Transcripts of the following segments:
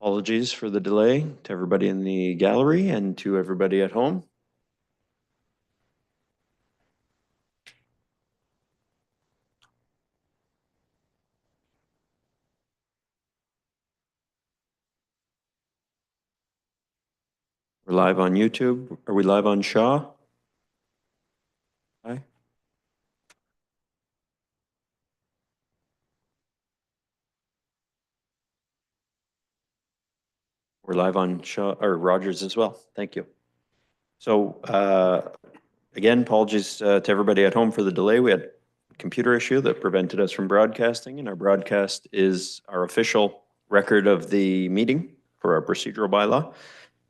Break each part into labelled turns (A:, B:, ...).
A: Apologies for the delay to everybody in the gallery and to everybody at home. We're live on YouTube. Are we live on Shaw? Hi. We're live on Shaw or Rogers as well. Thank you. So again, apologies to everybody at home for the delay. We had a computer issue that prevented us from broadcasting, and our broadcast is our official record of the meeting for our procedural bylaw.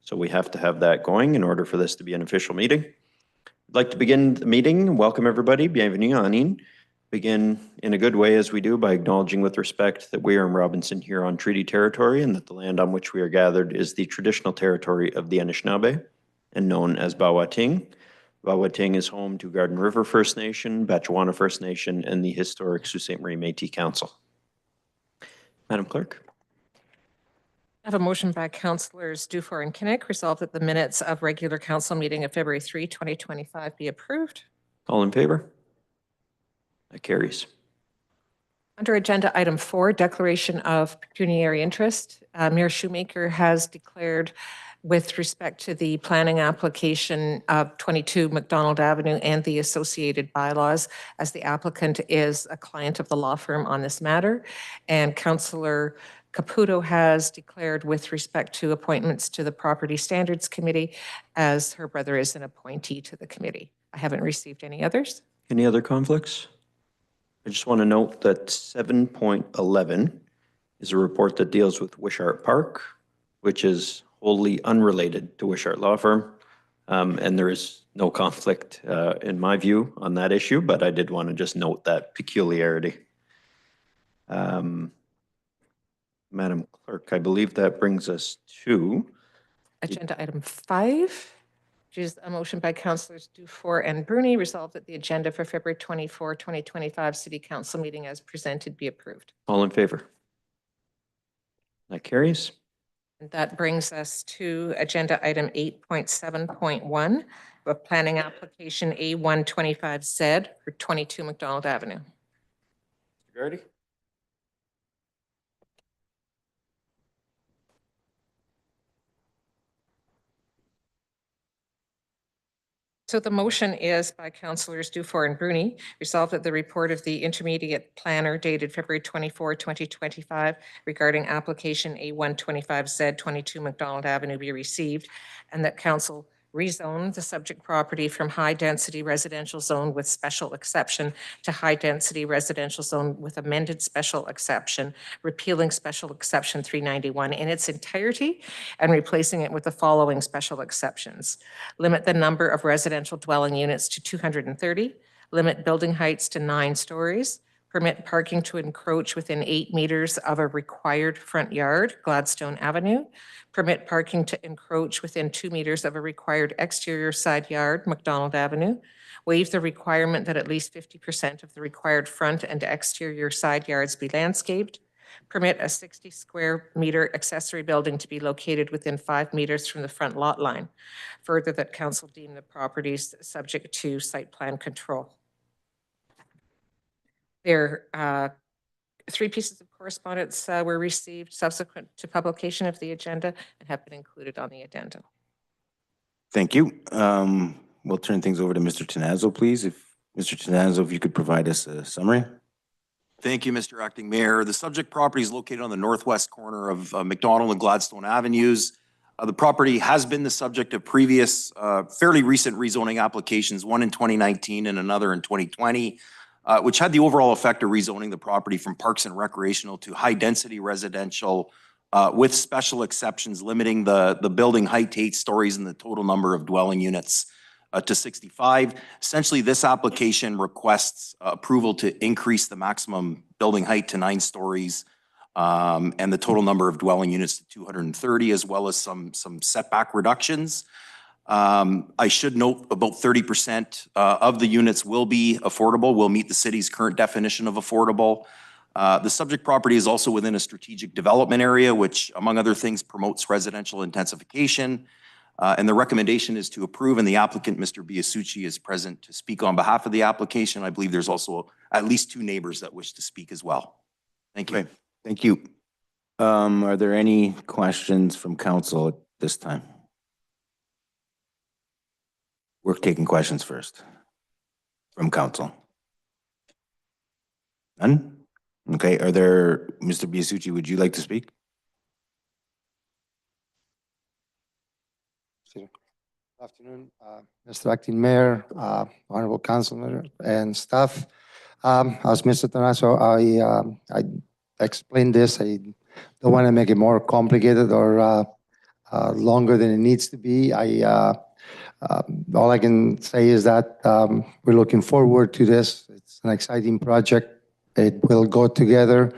A: So we have to have that going in order for this to be an official meeting. I'd like to begin the meeting. Welcome everybody. Bienvenue, Anine. Begin in a good way as we do by acknowledging with respect that we are in Robinson here on treaty territory and that the land on which we are gathered is the traditional territory of the Anishinaabe and known as Bawating. Bawating is home to Garden River First Nation, Batchewana First Nation, and the historic Sault Ste. Marie Métis Council. Madam Clerk.
B: I have a motion by Councillors Dufour and Kinnick, resolved that the minutes of regular council meeting of February 3, 2025 be approved.
A: All in favor? That carries.
B: Under agenda item 4, declaration of pecuniary interest, Mayor Shoemaker has declared with respect to the planning application of 22 McDonald Avenue and the associated bylaws, as the applicant is a client of the law firm on this matter. And Councillor Caputo has declared with respect to appointments to the Property Standards Committee, as her brother is an appointee to the committee. I haven't received any others.
A: Any other conflicts? I just want to note that 7.11 is a report that deals with Wishart Park, which is wholly unrelated to Wishart Law Firm. And there is no conflict in my view on that issue, but I did want to just note that peculiarity. Madam Clerk, I believe that brings us to
B: agenda item 5. Which is a motion by Councillors Dufour and Bruni, resolved that the agenda for February 24, 2025 City Council meeting as presented be approved.
A: All in favor? That carries.
B: And that brings us to agenda item 8.7.1, a planning application A125Z for 22 McDonald Avenue.
A: Mr. Gardy?
B: So the motion is by Councillors Dufour and Bruni, resolved that the report of the intermediate planner dated February 24, 2025 regarding application A125Z 22 McDonald Avenue be received, and that Council rezone the subject property from high-density residential zone with special exception to high-density residential zone with amended special exception, repealing special exception 391 in its entirety and replacing it with the following special exceptions. Limit the number of residential dwelling units to 230, limit building heights to 9 stories, permit parking to encroach within 8 meters of a required front yard, Gladstone Avenue, permit parking to encroach within 2 meters of a required exterior side yard, McDonald Avenue, waive the requirement that at least 50% of the required front and exterior side yards be landscaped, permit a 60 square meter accessory building to be located within 5 meters from the front lot line. Further, that council deem the properties subject to site plan control. There are 3 pieces of correspondence were received subsequent to publication of the agenda and have been included on the addendum.
C: Thank you. We'll turn things over to Mr. Tenazzo, please. If Mr. Tenazzo, if you could provide us a summary.
D: Thank you, Mr. Acting Mayor. The subject property is located on the northwest corner of McDonald and Gladstone Avenues. The property has been the subject of previous, fairly recent rezoning applications, one in 2019 and another in 2020, which had the overall effect of rezoning the property from parks and recreational to high-density residential with special exceptions limiting the building height to 8 stories and the total number of dwelling units to 65. Essentially, this application requests approval to increase the maximum building height to 9 stories and the total number of dwelling units to 230, as well as some setback reductions. I should note about 30% of the units will be affordable, will meet the city's current definition of affordable. The subject property is also within a strategic development area, which among other things promotes residential intensification. And the recommendation is to approve, and the applicant, Mr. Biasucci, is present to speak on behalf of the application. I believe there's also at least 2 neighbors that wish to speak as well. Thank you.
C: Okay, thank you. Are there any questions from council at this time? We're taking questions first from council. None? Okay, are there, Mr. Biasucci, would you like to speak?
E: Good afternoon, Mr. Acting Mayor, Honorable Councilor, and staff. As Mr. Tanaso, I explained this. I don't want to make it more complicated or longer than it needs to be. All I can say is that we're looking forward to this. It's an exciting project. It will go together.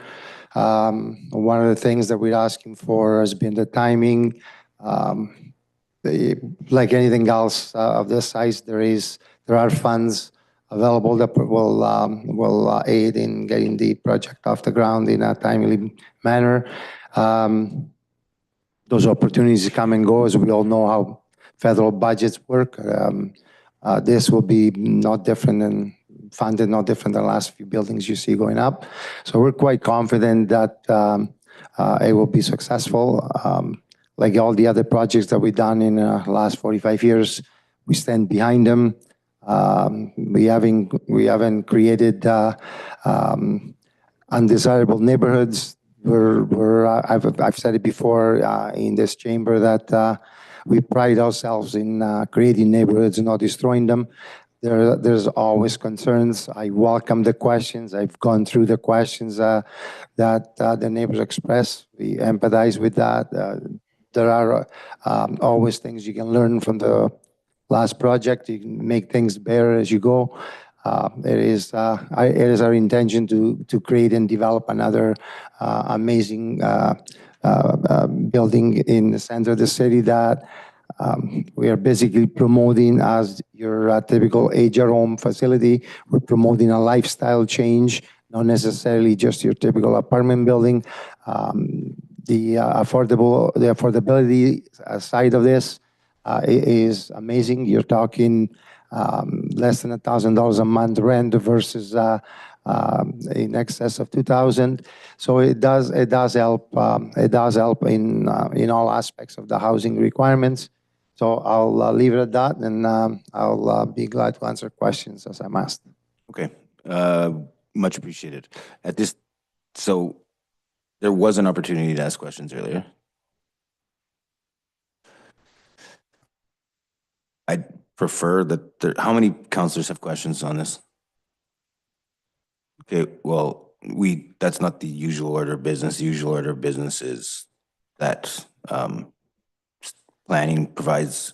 E: One of the things that we're asking for has been the timing. Like anything else of this size, there are funds available that will aid in getting the project off the ground in a timely manner. Those opportunities come and go, as we all know how federal budgets work. This will be not different than funded, not different than the last few buildings you see going up. So we're quite confident that it will be successful. Like all the other projects that we've done in the last 45 years, we stand behind them. We haven't created undesirable neighborhoods. I've said it before in this chamber that we pride ourselves in creating neighborhoods and not destroying them. There's always concerns. I welcome the questions. I've gone through the questions that the neighbors express. We empathize with that. There are always things you can learn from the last project. You can make things better as you go. It is our intention to create and develop another amazing building in the center of the city that we are basically promoting as your typical age-out home facility. We're promoting a lifestyle change, not necessarily just your typical apartment building. The affordability side of this is amazing. You're talking less than $1,000 a month rent versus in excess of $2,000. So it does help. It does help in all aspects of the housing requirements. So I'll leave it at that, and I'll be glad to answer questions as I'm asked.
C: Okay, much appreciated. So there was an opportunity to ask questions earlier. I'd prefer that how many councilors have questions on this? Okay, well, that's not the usual order of business. The usual order of business is that planning provides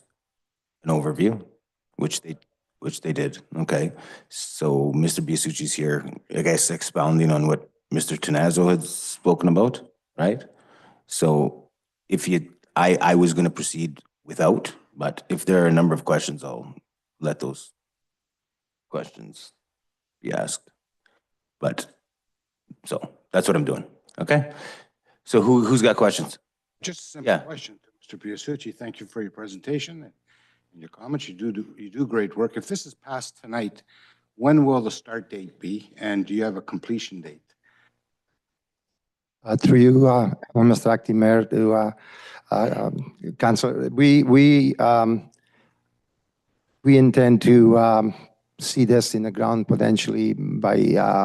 C: an overview, which they did. Okay, so Mr. Biasucci's here, I guess, expounding on what Mr. Tanazo had spoken about, right? So I was going to proceed without, but if there are a number of questions, I'll let those questions be asked. But so that's what I'm doing. Okay. So who's got questions?
F: Just a simple question to Mr. Biasucci. Thank you for your presentation and your comments. You do great work. If this is passed tonight, when will the start date be, and do you have a completion date?
E: Through you, Mr. Acting Mayor, to Council, we intend to see this in the ground potentially by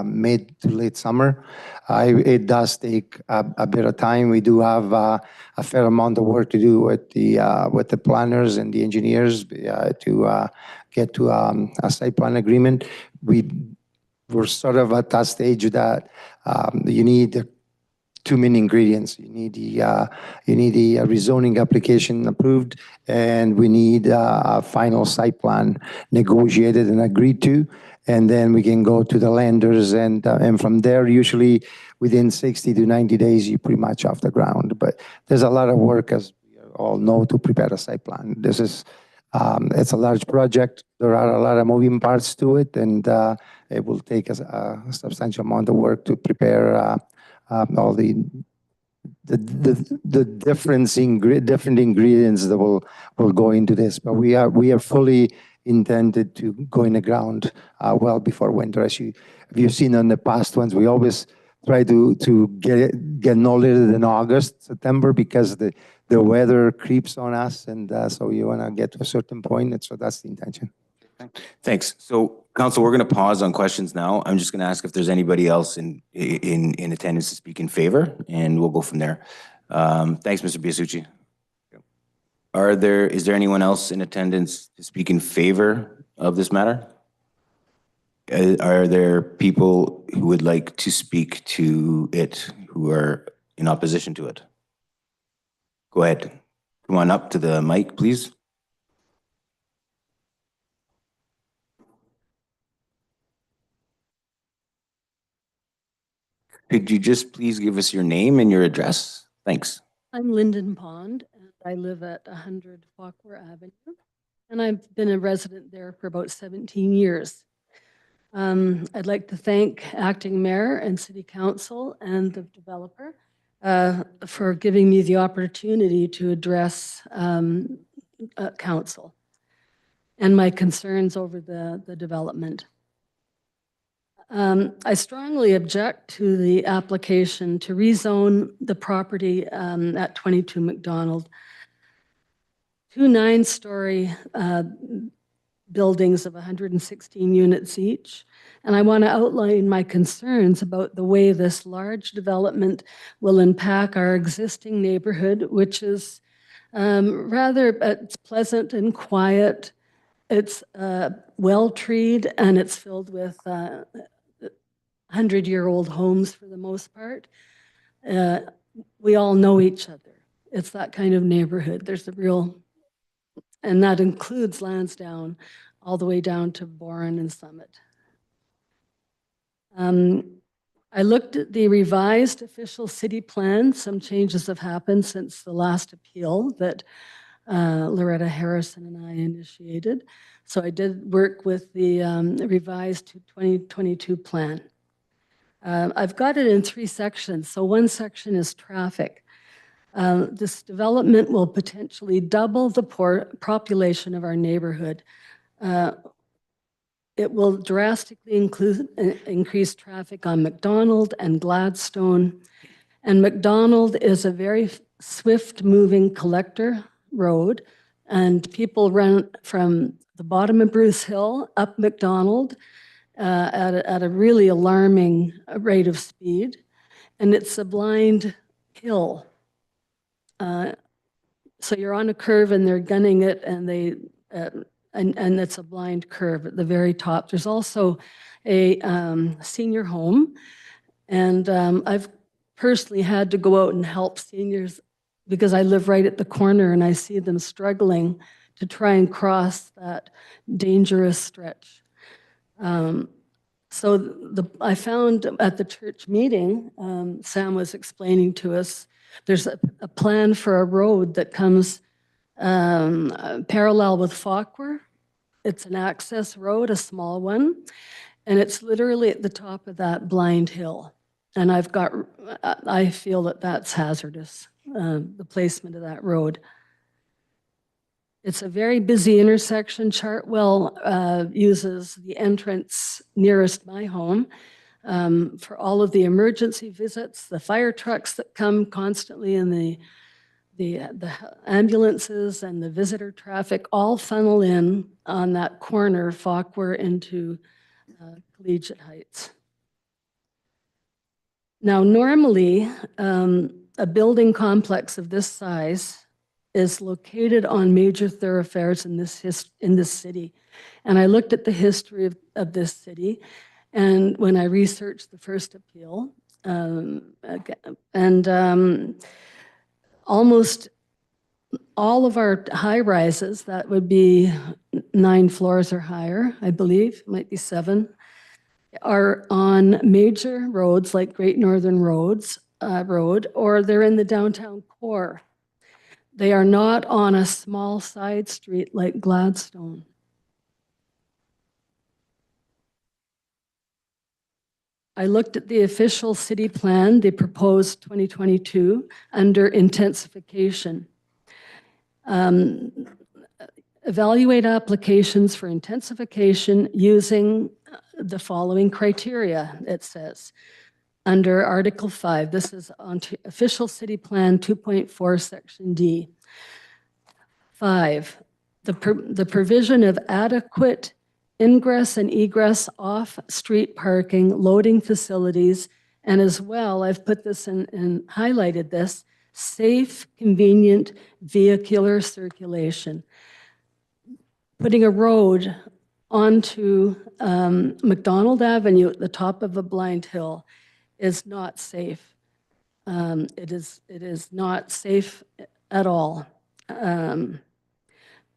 E: mid to late summer. It does take a bit of time. We do have a fair amount of work to do with the planners and the engineers to get to a site plan agreement. We're sort of at that stage that you need two main ingredients. You need the rezoning application approved, and we need a final site plan negotiated and agreed to, and then we can go to the lenders, and from there, usually within 60 to 90 days, you're pretty much off the ground. But there's a lot of work, as we all know, to prepare a site plan. This is It's a large project. There are a lot of moving parts to it, and it will take us a substantial amount of work to prepare all the different ingredients that will go into this. But we are fully intended to go in the ground well before winter. As you've seen on the past ones, we always try to get no later than August, September, because the weather creeps on us, and so you want to get to a certain point, and so that's the intention.
C: Thanks. So, council, we're going to pause on questions now. I'm just going to ask if there's anybody else in attendance to speak in favor, and we'll go from there. Thanks, Mr. Biasucci. Is there anyone else in attendance to speak in favor of this matter? Are there people who would like to speak to it who are in opposition to it? Go ahead. Come on up to the mic, please. Could you just please give us your name and your address? Thanks.
G: I'm Lyndon Pond, and I live at 100 Fauquier Avenue, and I've been a resident there for about 17 years. I'd like to thank Acting Mayor and City Council and the developer for giving me the opportunity to address Council and my concerns over the development. I strongly object to the application to rezone the property at 22 McDonald. 2 9-story buildings of 116 units each. And I want to outline my concerns about the way this large development will impact our existing neighborhood, which is it's pleasant and quiet. It's well-treed, and it's filled with 100-year-old homes for the most part. We all know each other. It's that kind of neighborhood. There's a real, and that includes Lansdowne all the way down to Bourne and Summit. I looked at the revised official city plan. Some changes have happened since the last appeal that Loretta Harrison and I initiated. So I did work with the revised 2022 plan. I've got it in 3 sections. So one section is traffic. This development will potentially double the population of our neighborhood. It will drastically increase traffic on McDonald and Gladstone. And McDonald is a very swift-moving collector road, and people run from the bottom of Bruce Hill up McDonald at a really alarming rate of speed. And it's a blind hill. So you're on a curve and they're gunning it, and and it's a blind curve at the very top. There's also a senior home, and I've personally had to go out and help seniors because I live right at the corner and I see them struggling to try and cross that dangerous stretch. I found at the church meeting, Sam was explaining to us, there's a plan for a road that comes parallel with Fauquier. It's an access road, a small one, and it's literally at the top of that blind hill. And I feel that that's hazardous, the placement of that road. It's a very busy intersection. Chartwell uses the entrance nearest my home for all of the emergency visits, the fire trucks that come constantly, and the ambulances and the visitor traffic all funnel in on that corner, Fauquier into Collegiate Heights. Now, normally, a building complex of this size is located on major thoroughfares in this city. And I looked at the history of this city, and when I researched the first appeal, almost all of our high rises, that would be 9 floors or higher, I believe, might be 7, are on major roads like Great Northern Road, or they're in the downtown core. They are not on a small side street like Gladstone. I looked at the official city plan, the proposed 2022, under intensification. Evaluate applications for intensification using the following criteria, it says. Under Article 5, this is on official city plan 2.4, Section D. 5, the provision of adequate ingress and egress off-street parking, loading facilities, and as well, I've put this in and highlighted this, safe, convenient vehicular circulation. Putting a road onto McDonald Avenue at the top of a blind hill is not safe. It is not safe at all.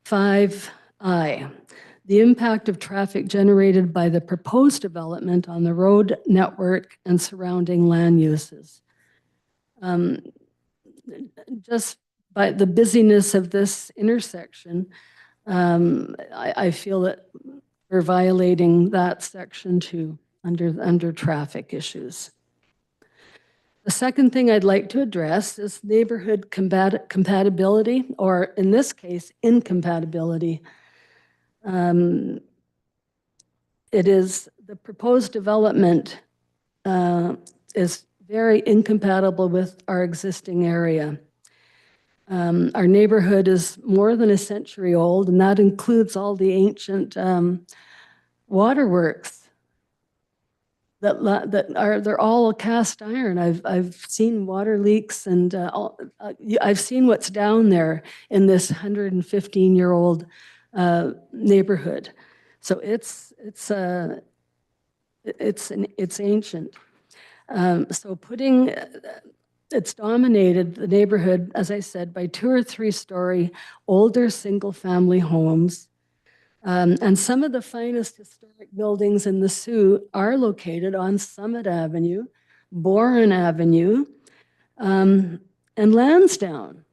G: 5I, the impact of traffic generated by the proposed development on the road network and surrounding land uses. Just by the busyness of this intersection, I feel that we're violating that section too under traffic issues. The second thing I'd like to address is neighborhood compatibility, or in this case, incompatibility. It is the proposed development is very incompatible with our existing area. Our neighborhood is more than a century old, and that includes all the ancient waterworks they're all cast iron. I've seen water leaks, and I've seen what's down there in this 115-year-old neighborhood. So it's ancient. So it's dominated the neighborhood, as I said, by 2 or 3 story older single-family homes. And some of the finest historic buildings in the Sioux are located on Summit Avenue, Boren Avenue, and Lansdowne.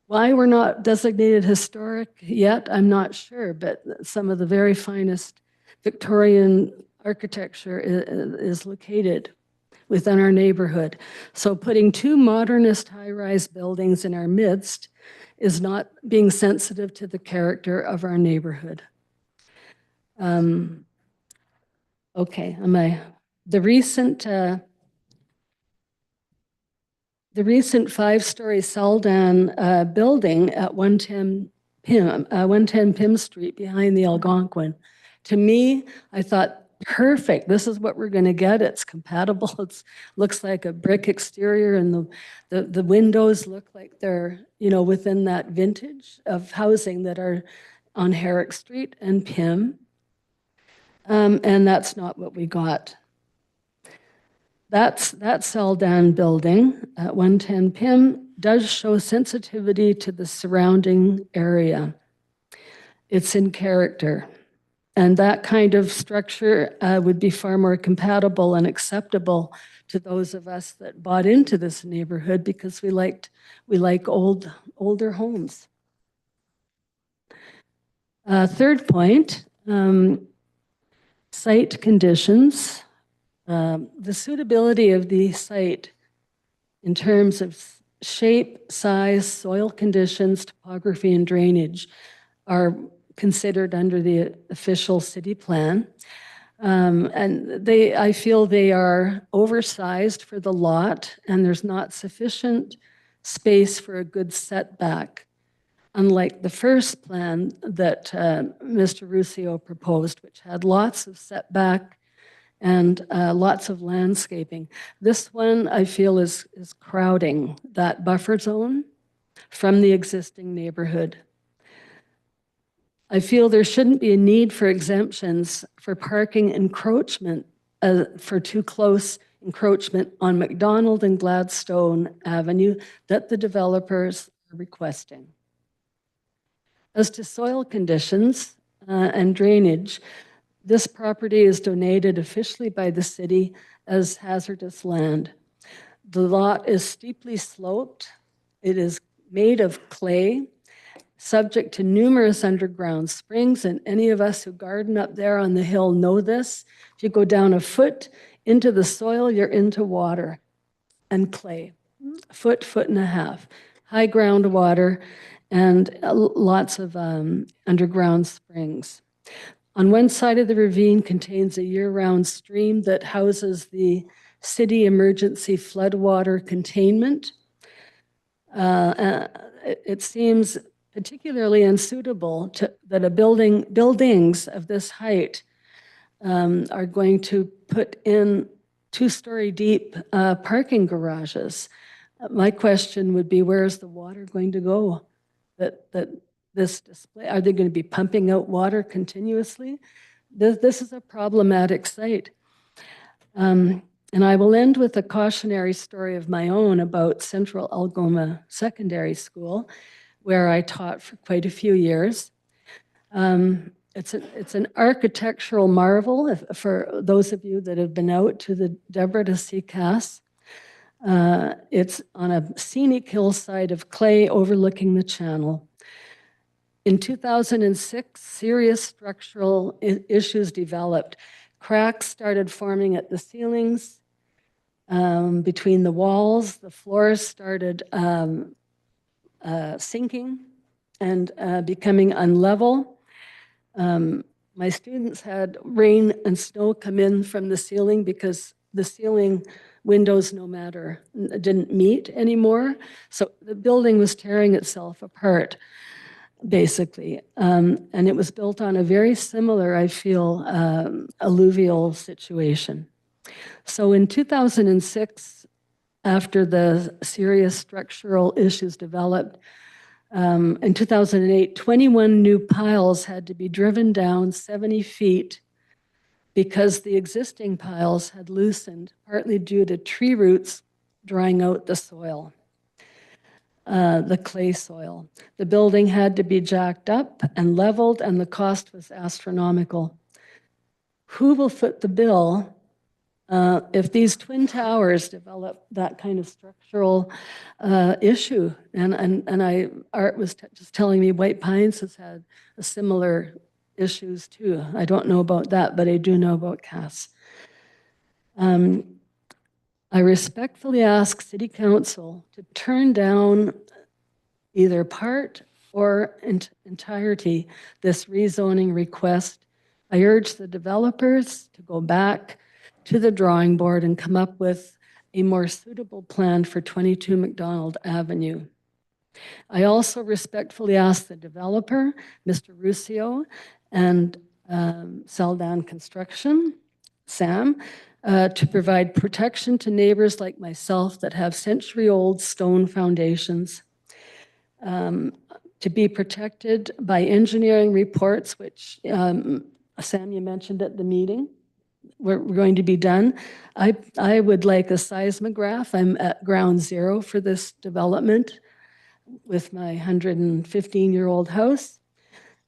G: Why we're not designated historic yet, I'm not sure, but some of the very finest Victorian architecture is located within our neighborhood. So putting 2 modernist high-rise buildings in our midst is not being sensitive to the character of our neighborhood. Okay, the recent 5-story Saldan building at 110 Pym Street behind the Algonquin. To me, I thought, perfect. This is what we're going to get. It's compatible. It looks like a brick exterior, and the windows look like they're within that vintage of housing that are on Herrick Street and Pym. And that's not what we got. That Saldan building at 110 Pym does show sensitivity to the surrounding area. It's in character. And that kind of structure would be far more compatible and acceptable to those of us that bought into this neighborhood because we like older homes. Third point, site conditions. The suitability of the site in terms of shape, size, soil conditions, topography, and drainage are considered under the official city plan. And I feel they are oversized for the lot, and there's not sufficient space for a good setback, unlike the first plan that Mr. Ruscio proposed, which had lots of setback and lots of landscaping. This one I feel is crowding that buffer zone from the existing neighborhood. I feel there shouldn't be a need for exemptions for parking encroachment for too close encroachment on McDonald and Gladstone Avenue that the developers are requesting. As to soil conditions and drainage, this property is donated officially by the city as hazardous land. The lot is steeply sloped. It is made of clay, subject to numerous underground springs, and any of us who garden up there on the hill know this. If you go down a foot into the soil, you're into water and clay. Foot and a half. High groundwater and lots of underground springs. On one side of the ravine contains a year-round stream that houses the city emergency floodwater containment. It seems particularly unsuitable that buildings of this height are going to put in 2-story deep parking garages. My question would be, where is the water going to go? That this display, are they going to be pumping out water continuously? This is a problematic site. And I will end with a cautionary story of my own about Central Algoma Secondary School, where I taught for quite a few years. It's an architectural marvel for those of you that have been out to the Deborah to see Cass. It's on a scenic hillside of clay overlooking the channel. In 2006, serious structural issues developed. Cracks started forming at the ceilings, between the walls. The floors started sinking and becoming unlevel. My students had rain and snow come in from the ceiling because the ceiling windows didn't meet anymore. So the building was tearing itself apart, basically. And it was built on a very similar, I feel, alluvial situation. So in 2006, after the serious structural issues developed, in 2008, 21 new piles had to be driven down 70 feet because the existing piles had loosened, partly due to tree roots drying out the soil, the clay soil. The building had to be jacked up and leveled, and the cost was astronomical. Who will foot the bill if these twin towers develop that kind of structural issue? And Art was just telling me White Pines has had a similar issues too. I don't know about that, but I do know about Cass. I respectfully ask City Council to turn down either part or entirety this rezoning request. I urge the developers to go back to the drawing board and come up with a more suitable plan for 22 McDonald Avenue. I also respectfully ask the developer, Mr. Ruscio, and Saldan Construction, Sam, to provide protection to neighbors like myself that have century-old stone foundations, to be protected by engineering reports, which Sam, you mentioned at the meeting, we're going to be done. I would like a seismograph. I'm at ground zero for this development with my 115-year-old house.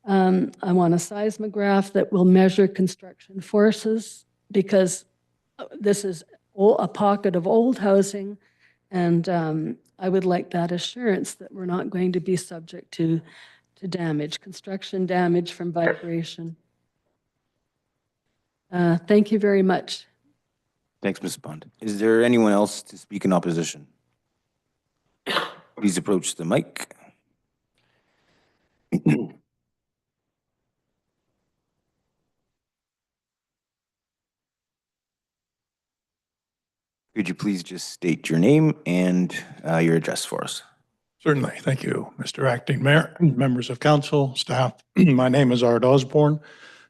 G: I want a seismograph that will measure construction forces, because this is a pocket of old housing, and I would like that assurance that we're not going to be subject to damage, construction damage from vibration. Thank you very much.
C: Thanks, Ms. Bond. Is there anyone else to speak in opposition? Please approach the mic. Could you please just state your name and your address for us?
H: Certainly. Thank you, Mr. Acting Mayor, members of council, staff. My name is Art Osborne,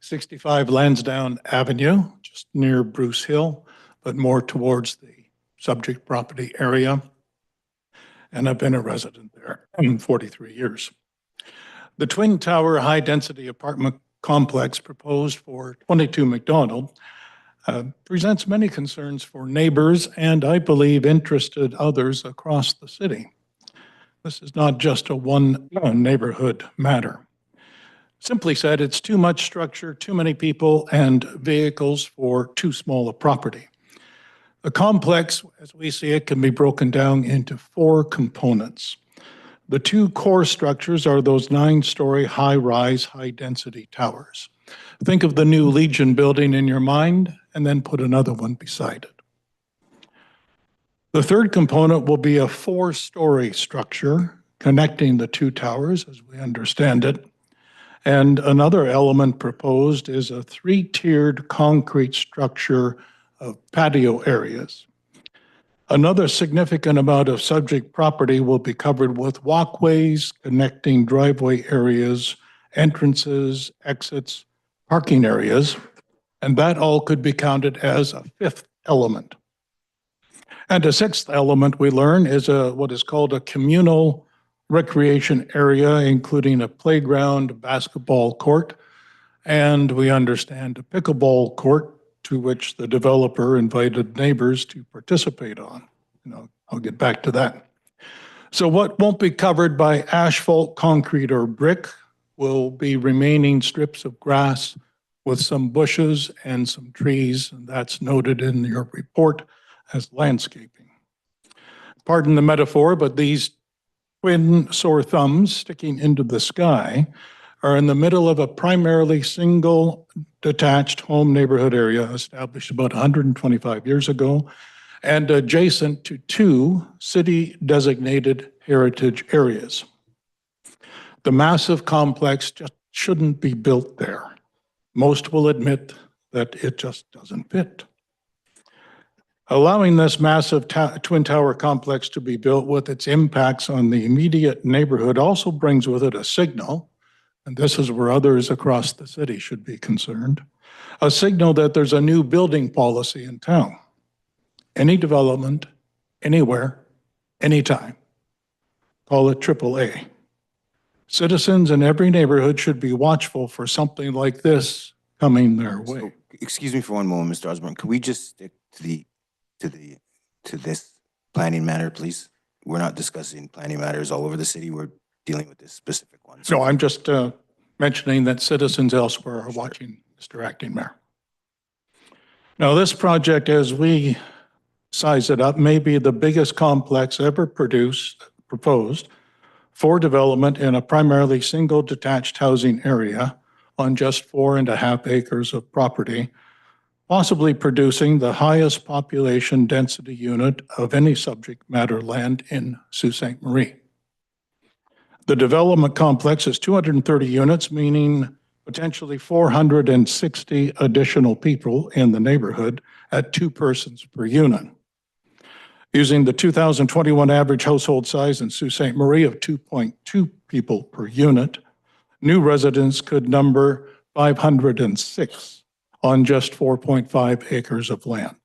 H: 65 Lansdowne Avenue, just near Bruce Hill, but more towards the subject property area. And I've been a resident there 43 years. The Twin Tower High Density Apartment Complex proposed for 22 McDonald presents many concerns for neighbors and, I believe, interested others across the city. This is not just a one neighborhood matter. Simply said, it's too much structure, too many people and vehicles for too small a property. The complex, as we see it, can be broken down into 4 components. The two core structures are those 9-story high-rise, high-density towers. Think of the new Legion building in your mind and then put another one beside it. The third component will be a 4-story structure connecting the two towers, as we understand it. And another element proposed is a 3-tiered concrete structure of patio areas. Another significant amount of subject property will be covered with walkways, connecting driveway areas, entrances, exits, parking areas, and that all could be counted as a 5th element. And a 6th element we learn is what is called a communal recreation area, including a playground, a basketball court, and we understand a pickleball court to which the developer invited neighbors to participate on. I'll get back to that. So what won't be covered by asphalt, concrete, or brick will be remaining strips of grass with some bushes and some trees, and that's noted in your report as landscaping. Pardon the metaphor, but these twin sore thumbs sticking into the sky are in the middle of a primarily single detached home neighborhood area established about 125 years ago and adjacent to 2 city-designated heritage areas. The massive complex just shouldn't be built there. Most will admit that it just doesn't fit. Allowing this massive twin tower complex to be built with its impacts on the immediate neighborhood also brings with it a signal, and this is where others across the city should be concerned, a signal that there's a new building policy in town. Any development, anywhere, anytime. Call it AAA. Citizens in every neighborhood should be watchful for something like this coming their way.
C: So, excuse me for one moment, Mr. Osborne. Could we just stick to this planning matter, please? We're not discussing planning matters all over the city. We're dealing with this specific one.
H: So I'm just mentioning that citizens elsewhere are watching, Mr. Acting Mayor. Now, this project, as we size it up, may be the biggest complex ever proposed for development in a primarily single detached housing area on just 4.5 acres of property, possibly producing the highest population density unit of any subject matter land in Sault Ste. Marie. The development complex is 230 units, meaning potentially 460 additional people in the neighborhood at 2 persons per unit. Using the 2021 average household size in Sault Ste. Marie of 2.2 people per unit, new residents could number 506 on just 4.5 acres of land.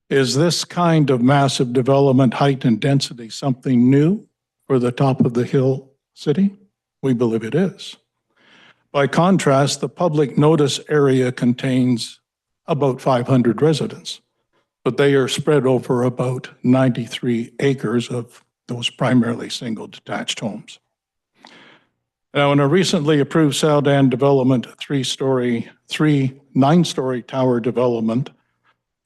H: Is this kind of massive development, height, and density something new for the top of the hill city? We believe it is. By contrast, the public notice area contains about 500 residents, but they are spread over about 93 acres of those primarily single detached homes. Now, in a recently approved Saldan development, 3 9-story tower development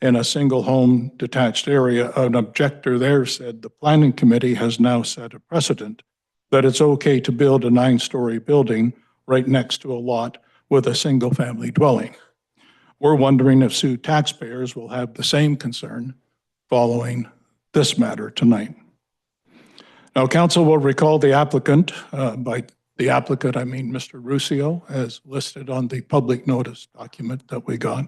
H: in a single home detached area, an objector there said the planning committee has now set a precedent that it's okay to build a 9-story building right next to a lot with a single family dwelling. We're wondering if Sioux taxpayers will have the same concern following this matter tonight. Now, council will recall the applicant, by the applicant, I mean Mr. Ruscio, as listed on the public notice document that we got,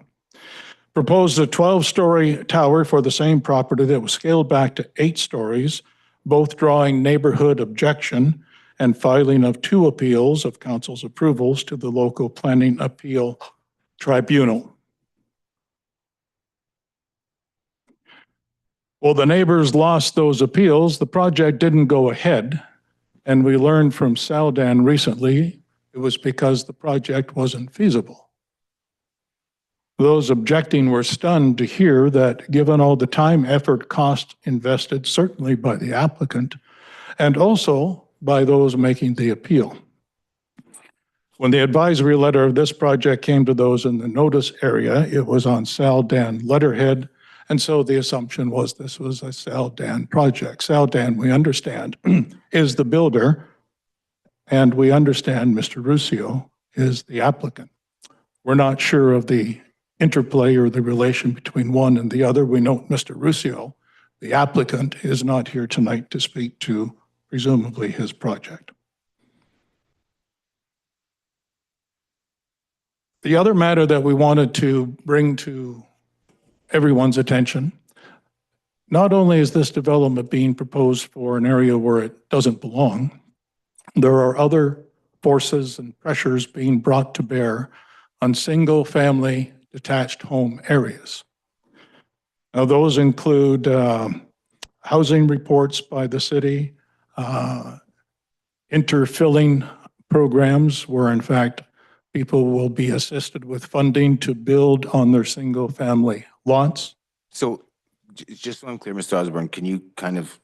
H: proposed a 12-story tower for the same property that was scaled back to 8 stories, both drawing neighborhood objection and filing of 2 appeals of council's approvals to the local planning appeal tribunal. Well, the neighbors lost those appeals. The project didn't go ahead. And we learned from Saldan recently, it was because the project wasn't feasible. Those objecting were stunned to hear that given all the time, effort, cost invested, certainly by the applicant, and also by those making the appeal. When the advisory letter of this project came to those in the notice area, it was on Saldan letterhead And so the assumption was this was a Saldan project. Saldan, we understand, is the builder, and we understand Mr. Ruscio is the applicant. We're not sure of the interplay or the relation between one and the other. We know Mr. Ruscio, the applicant, is not here tonight to speak to presumably his project. The other matter that we wanted to bring to everyone's attention, not only is this development being proposed for an area where it doesn't belong, there are other forces and pressures being brought to bear on single-family detached home areas. Now, those include housing reports by the city, interfilling programs where, in fact, people will be assisted with funding to build on their single-family lots.
C: So just so I'm clear, Mr. Osborne, can you kind of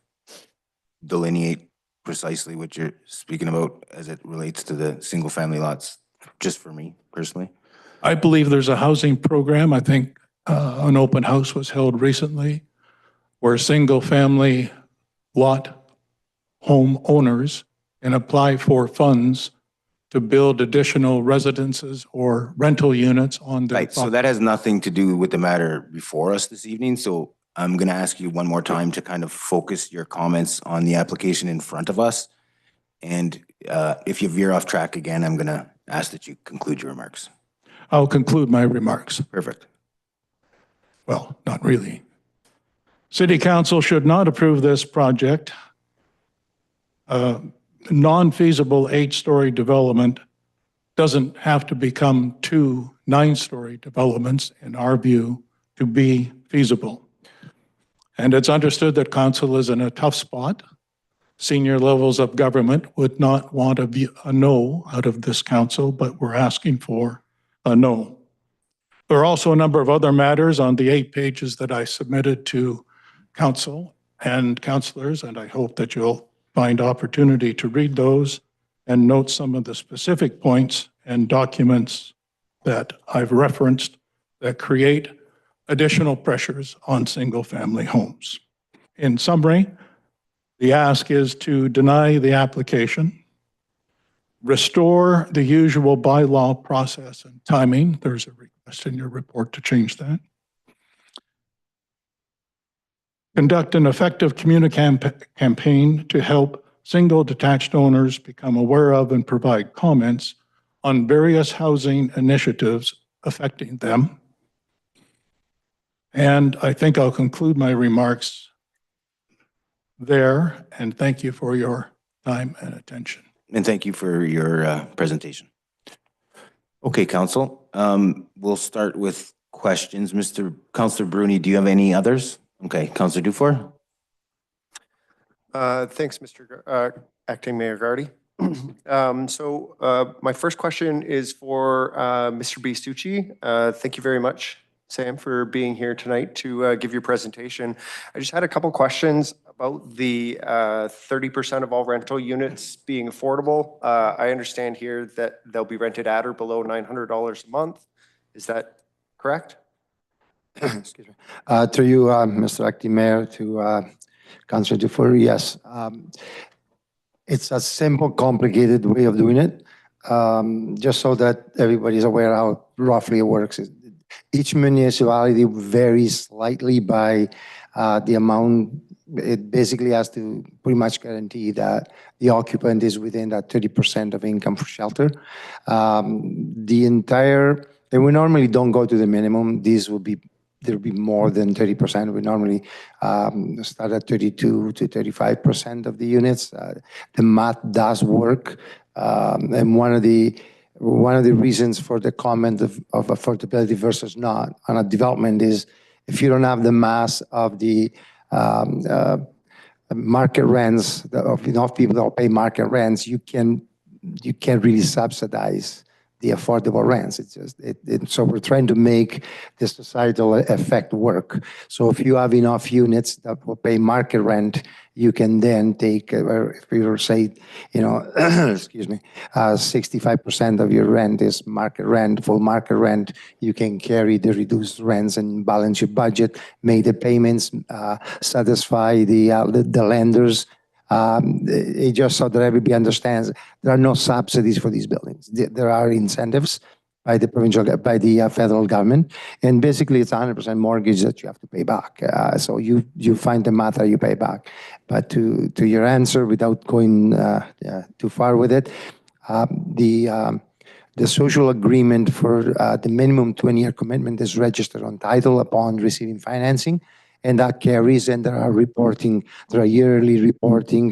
C: delineate precisely what you're speaking about as it relates to the single-family lots, just for me personally?
H: I believe there's a housing program. I think an open house was held recently where single-family lot home owners can apply for funds to build additional residences or rental units on their
C: Right, so that has nothing to do with the matter before us this evening. So I'm going to ask you one more time to kind of focus your comments on the application in front of us. And if you veer off track again, I'm going to ask that you conclude your remarks.
H: I'll conclude my remarks.
C: Perfect.
H: Well, not really. City Council should not approve this project. Non-feasible 8-story development doesn't have to become 2 9-story developments, in our view, to be feasible. And it's understood that council is in a tough spot. Senior levels of government would not want a no out of this council, but we're asking for a no. There are also a number of other matters on the 8 pages that I submitted to council and councilors, and I hope that you'll find opportunity to read those and note some of the specific points and documents that I've referenced that create additional pressures on single-family homes. In summary, the ask is to deny the application, restore the usual bylaw process and timing. There's a request in your report to change that. Conduct an effective campaign to help single detached owners become aware of and provide comments on various housing initiatives affecting them. And I think I'll conclude my remarks there, and thank you for your time and attention.
C: And thank you for your presentation. Okay, council, we'll start with questions. Councillor Bruni, do you have any others? Okay, Councillor Dufour.
I: Thanks, Mr. Acting Mayor Gardy. My first question is for Mr. Biasucci. Thank you very much, Sam, for being here tonight to give your presentation. I just had a couple questions about the 30% of all rental units being affordable. I understand here that they'll be rented at or below $900 a month. Is that correct?
E: Excuse me. To you, Mr. Acting Mayor, to Councillor Dufour, yes. It's a simple, complicated way of doing it. Just so that everybody's aware how roughly it works. Each municipality varies slightly by the amount. It basically has to pretty much guarantee that the occupant is within that 30% of income for shelter. And we normally don't go to the minimum. There'll be more than 30%. We normally start at 32 to 35% of the units. The math does work. And one of the reasons for the comment of affordability versus not on a development is if you don't have the mass of the market rents, of enough people that will pay market rents, you can't really subsidize the affordable rents. It's just, so we're trying to make the societal effect work. So if you have enough units that will pay market rent, you can then take, if we were say, excuse me, 65% of your rent is market rent, full market rent, you can carry the reduced rents and balance your budget, make the payments, satisfy the lenders. Just so that everybody understands, there are no subsidies for these buildings. There are incentives by the federal government, and basically it's 100% mortgage that you have to pay back. So you find the math that you pay back. But to your answer, without going too far with it, the social agreement for the minimum 20-year commitment is registered on title upon receiving financing. And that carries, and there are yearly reporting.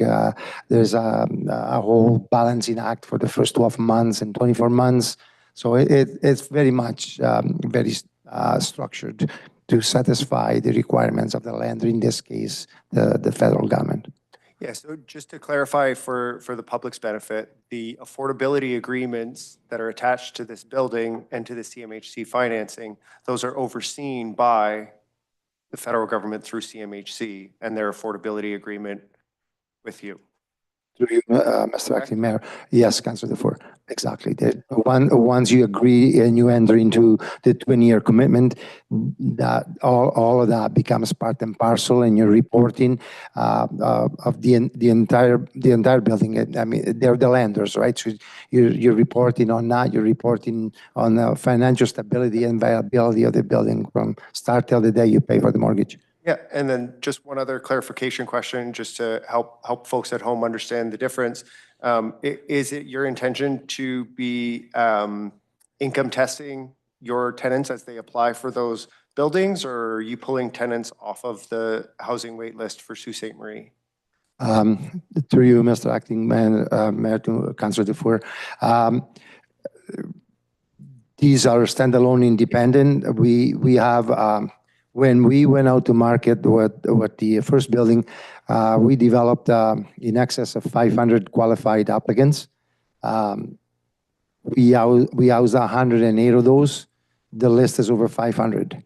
E: There's a whole balancing act for the first 12 months and 24 months. So it's very much very structured to satisfy the requirements of the lender, in this case, the federal government.
I: Yeah, so just to clarify for the public's benefit, the affordability agreements that are attached to this building and to the CMHC financing, those are overseen by the federal government through CMHC and their affordability agreement with you.
E: Through you, Mr. Acting Mayor. Yes, Councilor DeFore. Exactly. Once you agree and you enter into the 20-year commitment, that all of that becomes part and parcel, and you're reporting of the entire building. I mean, they're the lenders, right? So you're reporting on that. You're reporting on the financial stability and viability of the building from start till the day you pay for the mortgage.
I: Yeah, and then just one other clarification question, just to help folks at home understand the difference. Is it your intention to be income testing your tenants as they apply for those buildings, or are you pulling tenants off of the housing wait list for Sault Ste. Marie?
E: Through you, Mr. Acting Mayor, to Councilor DeFore. These are standalone independent. We have when we went out to market with the first building, we developed in excess of 500 qualified applicants. We housed 108 of those. The list is over 500,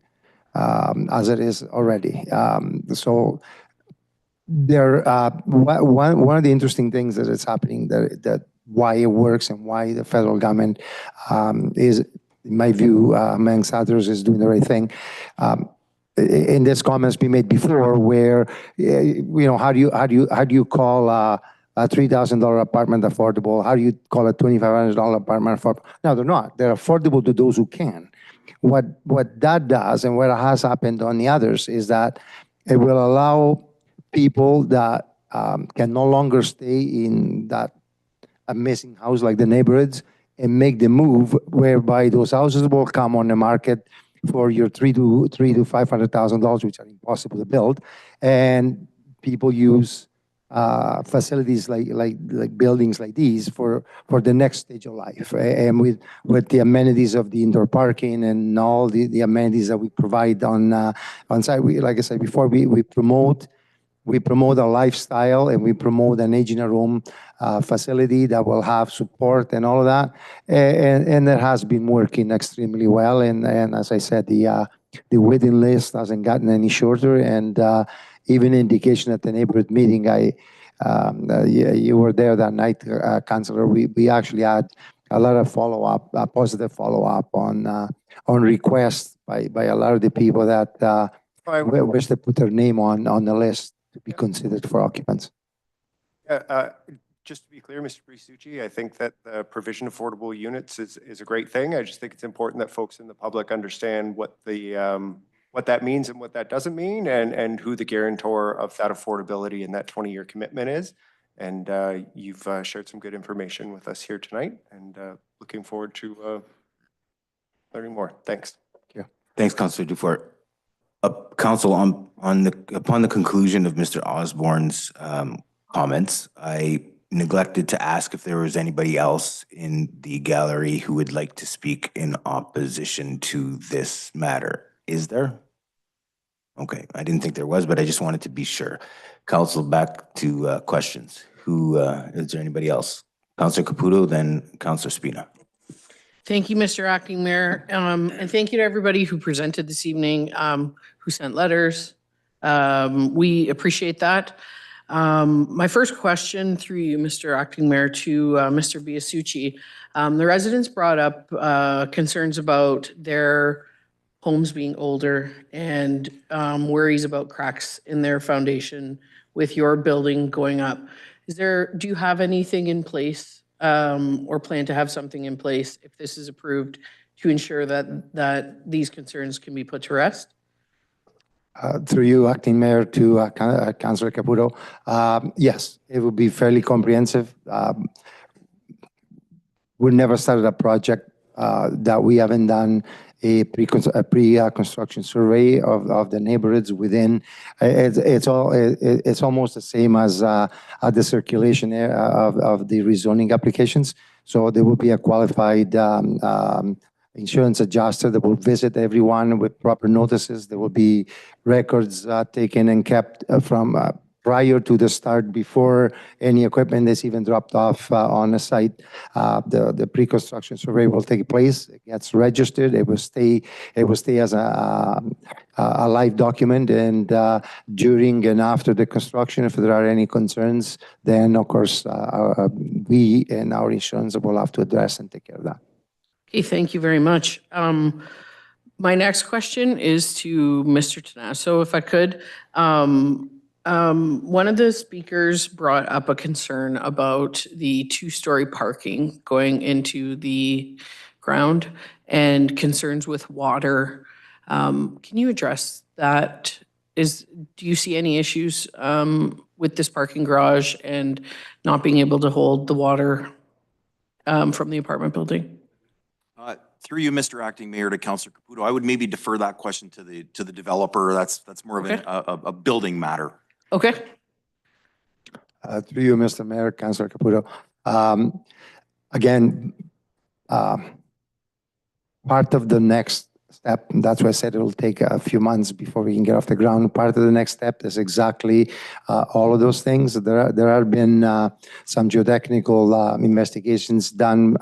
E: as it is already. So there, one of the interesting things that is happening, that why it works and why the federal government is, in my view, amongst others, is doing the right thing. In this comments we made before, where how do you call a $3,000 apartment affordable? How do you call a $2,500 apartment affordable? No, they're not. They're affordable to those who can. What that does, and what has happened on the others, is that it will allow people that can no longer stay in that amazing house like the neighborhoods and make the move, whereby those houses will come on the market for your $300,000 to $500,000, which are impossible to build, and people use facilities like buildings like these for the next stage of life, and with the amenities of the indoor parking and all the amenities that we provide on site. Like I said before, we promote a lifestyle, and we promote an aging at home facility that will have support and all of that. And it has been working extremely well. And as I said, the waiting list hasn't gotten any shorter. And even indication at the neighborhood meeting, you were there that night, Councilor. We actually had a lot of follow-up, positive follow-up on requests by a lot of the people that wish to put their name on the list to be considered for occupants.
I: Just to be clear, Mr. Brisucci, I think that the provision of affordable units is a great thing. I just think it's important that folks in the public understand what that means and what that doesn't mean, and who the guarantor of that affordability and that 20-year commitment is. And you've shared some good information with us here tonight, and looking forward to learning more. Thanks.
E: Yeah.
C: Thanks, Councilor Dufour. Council, upon the conclusion of Mr. Osborne's comments, I neglected to ask if there was anybody else in the gallery who would like to speak in opposition to this matter. Is there? Okay, I didn't think there was, but I just wanted to be sure. Council, back to questions. Is there anybody else? Councilor Caputo, then Councilor Spina.
J: Thank you, Mr. Acting Mayor. And thank you to everybody who presented this evening, who sent letters. We appreciate that. My first question through you, Mr. Acting Mayor, to Mr. Biasucci. The residents brought up concerns about their homes being older and worries about cracks in their foundation with your building going up. Do you have anything in place or plan to have something in place if this is approved to ensure that these concerns can be put to rest?
E: Through you, Acting Mayor, to Councilor Caputo. Yes, it will be fairly comprehensive. We never started a project that we haven't done a pre-construction survey of the neighborhoods within. It's almost the same as the circulation of the rezoning applications. So there will be a qualified insurance adjuster that will visit everyone with proper notices. There will be records taken and kept from prior to the start, before any equipment is even dropped off on the site. The pre-construction survey will take place. It gets registered. It will stay as a live document. And during and after the construction, if there are any concerns, then of course we and our insurance will have to address and take care of that.
J: Okay, thank you very much. My next question is to Mr. Tanasso, if I could. One of the speakers brought up a concern about the two-story parking going into the ground and concerns with water. Can you address that? Do you see any issues with this parking garage and not being able to hold the water from the apartment building?
D: Through you, Mr. Acting Mayor, to Councilor Caputo, I would maybe defer that question to the developer. That's more of a building matter.
J: Okay.
E: Through you, Mr. Mayor, Councilor Caputo. Again, part of the next step, that's why I said it will take a few months before we can get off the ground. Part of the next step is exactly all of those things. There have been some geotechnical investigations done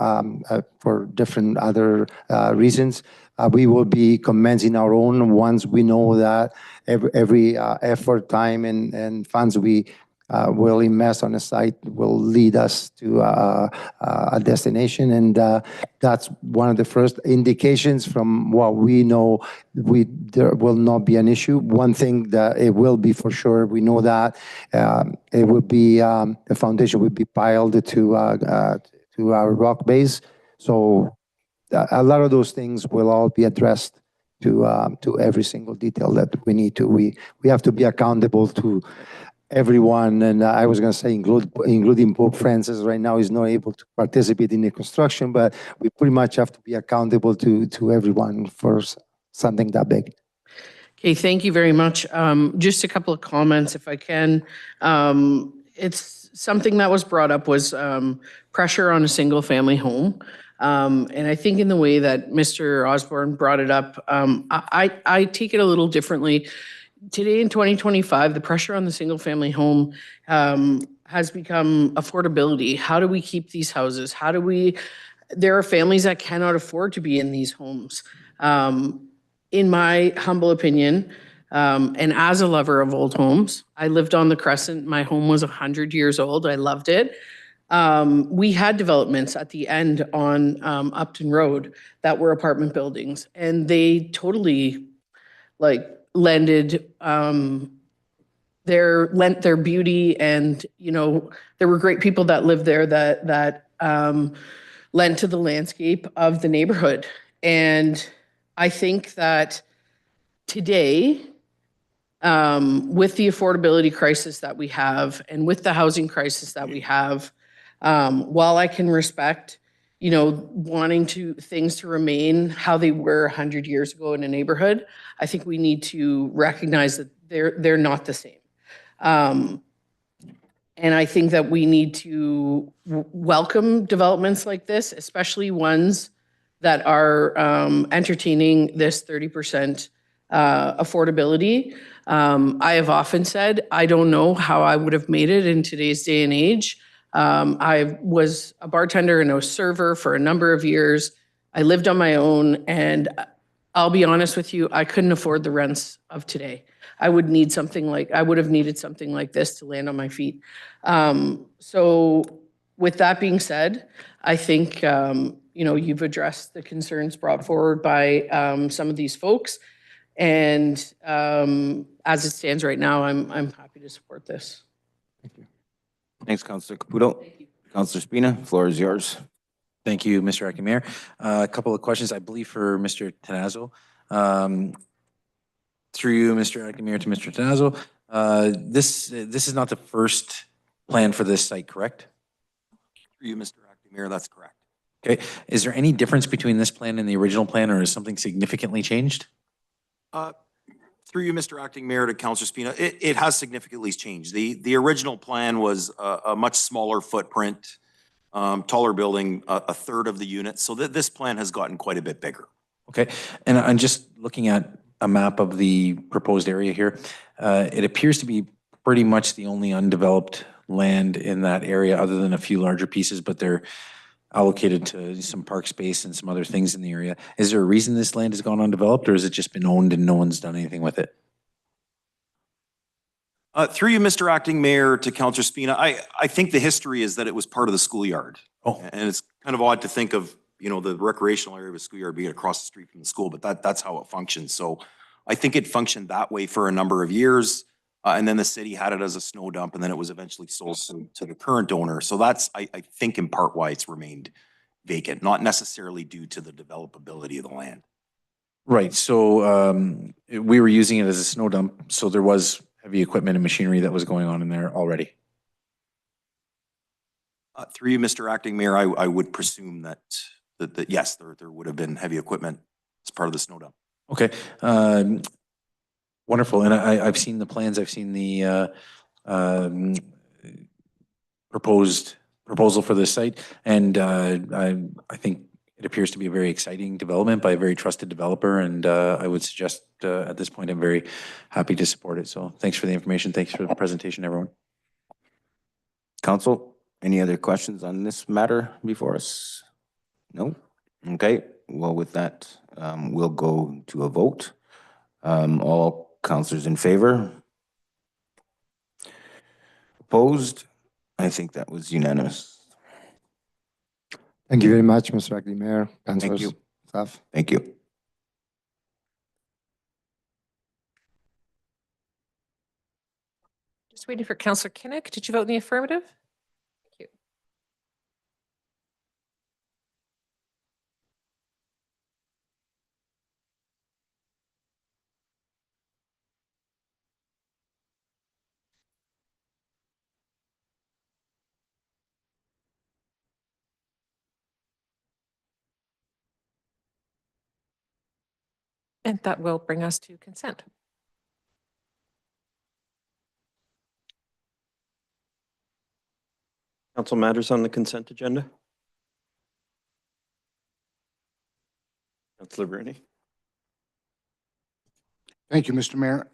E: for different other reasons. We will be commencing our own once we know that every effort, time, and funds we will invest on a site will lead us to a destination. And that's one of the first indications from what we know. There will not be an issue. One thing that it will be for sure, we know that it will be, the foundation will be piled to our rock base. So a lot of those things will all be addressed to every single detail that we need to. We have to be accountable to everyone, and I was going to say including Pope Francis right now is not able to participate in the construction, but we pretty much have to be accountable to everyone for something that big.
J: Okay, thank you very much. Just a couple of comments, if I can. It's something that was brought up was pressure on a single-family home. And I think in the way that Mr. Osborne brought it up, I take it a little differently. Today in 2025, the pressure on the single-family home has become affordability. How do we keep these houses? There are families that cannot afford to be in these homes. In my humble opinion, and as a lover of old homes, I lived on the Crescent. My home was 100 years old. I loved it. We had developments at the end on Upton Road that were apartment buildings, and they totally lent their beauty, and there were great people that lived there that lent to the landscape of the neighborhood. And I think that today, with the affordability crisis that we have and with the housing crisis that we have, while I can respect wanting things to remain how they were 100 years ago in a neighborhood, I think we need to recognize that they're not the same. And I think that we need to welcome developments like this, especially ones that are entertaining this 30% affordability. I have often said, I don't know how I would have made it in today's day and age. I was a bartender and a server for a number of years. I lived on my own, and I'll be honest with you, I couldn't afford the rents of today. I would have needed something like this to land on my feet. So with that being said, I think, you've addressed the concerns brought forward by some of these folks. And as it stands right now, I'm happy to support this.
C: Thanks, Councillor Caputo. Councillor Spina, floor is yours.
K: Thank you, Mr. Acting Mayor. A couple of questions, I believe, for Mr. Tenazo. Through you, Mr. Acting Mayor, to Mr. Tenazo. This is not the first plan for this site, correct?
D: Through you, Mr. Acting Mayor, that's correct.
K: Okay. Is there any difference between this plan and the original plan, or is something significantly changed?
D: Through you, Mr. Acting Mayor, to Councillor Spina, it has significantly changed. The original plan was a much smaller footprint, taller building, a third of the units. So this plan has gotten quite a bit bigger.
K: Okay. And I'm just looking at a map of the proposed area here. It appears to be pretty much the only undeveloped land in that area, other than a few larger pieces, but they're allocated to some park space and some other things in the area. Is there a reason this land has gone undeveloped, or has it just been owned and no one's done anything with it?
D: Through you, Mr. Acting Mayor, to Councillor Spina, I think the history is that it was part of the schoolyard.
K: Oh.
D: And it's kind of odd to think of, the recreational area of a schoolyard being across the street from the school, but that's how it functions. So I think it functioned that way for a number of years. And then the city had it as a snow dump, and then it was eventually sold to the current owner. So that's, I think, in part why it's remained vacant, not necessarily due to the developability of the land.
K: Right. So we were using it as a snow dump. So there was heavy equipment and machinery that was going on in there already.
D: Through you, Mr. Acting Mayor, I would presume that yes, there would have been heavy equipment as part of the snow dump.
K: Okay. Wonderful. And I've seen the plans. I've seen the proposal for this site. And I think it appears to be a very exciting development by a very trusted developer. And I would suggest at this point, I'm very happy to support it. So thanks for the information. Thanks for the presentation, everyone.
C: Council, any other questions on this matter before us? No? Okay. Well, with that, we'll go to a vote. All councillors in favor? Opposed? I think that was unanimous.
E: Thank you very much, Mr. Acting Mayor,
C: Thank
E: councillors,
C: you.
E: staff.
C: Thank you.
B: Just waiting for Councillor Kinnick. Did you vote in the affirmative? Thank you. And that will bring us to consent.
A: Council matters on the consent agenda? Councillor Bruni.
F: Thank you, Mr. Mayor.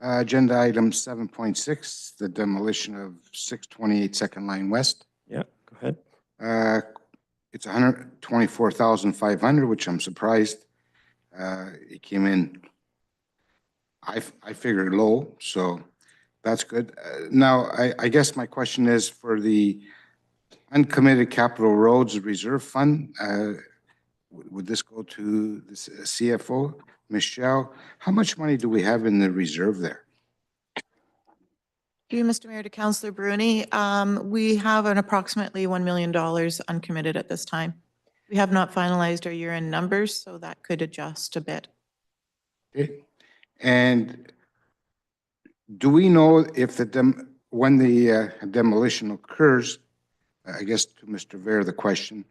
F: Agenda item 7.6, the demolition of 628 Second Line West.
A: Yeah, go ahead.
F: It's 124,500, which I'm surprised. It came in, I figured low, so that's good. Now, I guess my question is for the uncommitted capital roads reserve fund, would this go to the CFO, Michelle? How much money do we have in the reserve there?
L: Through you, Mr. Mayor, to Councillor Bruni, we have an approximately $1 million uncommitted at this time. We have not finalized our year-end numbers, so that could adjust a bit.
F: Okay. And do we know if when the demolition occurs, I guess to Mr. Ver, the question,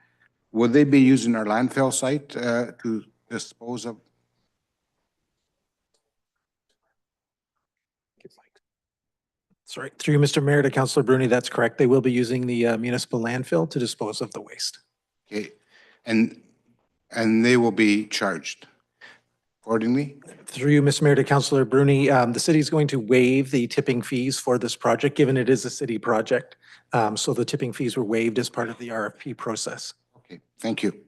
F: would they be using our landfill site to dispose of?
M: Sorry, through you, Mr. Mayor, to Councillor Bruni, that's correct. They will be using the municipal landfill to dispose of the waste.
F: Okay, and they will be charged accordingly?
M: Through you, Mr. Mayor, to Councillor Bruni, the city is going to waive the tipping fees for this project, given it is a city project. So the tipping fees were waived as part of the RFP process.
F: Okay, thank you.